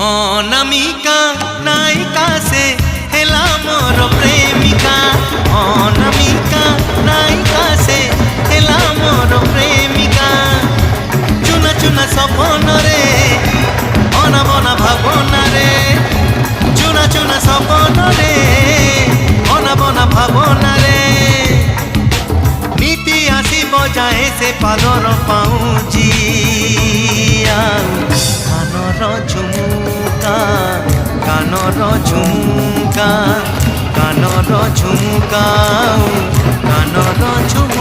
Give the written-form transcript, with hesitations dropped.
অনামিকা নায়িকা সে হেলা মোর প্রেমিকা। অনামিকা নায়িকা সে হেলা মোর প্রেমিকা। চুনা চুনা সপনরে অনাবনা ভাবনারে, চুনা চুনা সপনরে অনাবনা ভাবনারে। নীতি আসিব যায় সে পাদর পাউজিয়া। কানর ঝুমুকা কানর ঝুমুকা কানর ঝুমুকা কানর ঝুমুকা।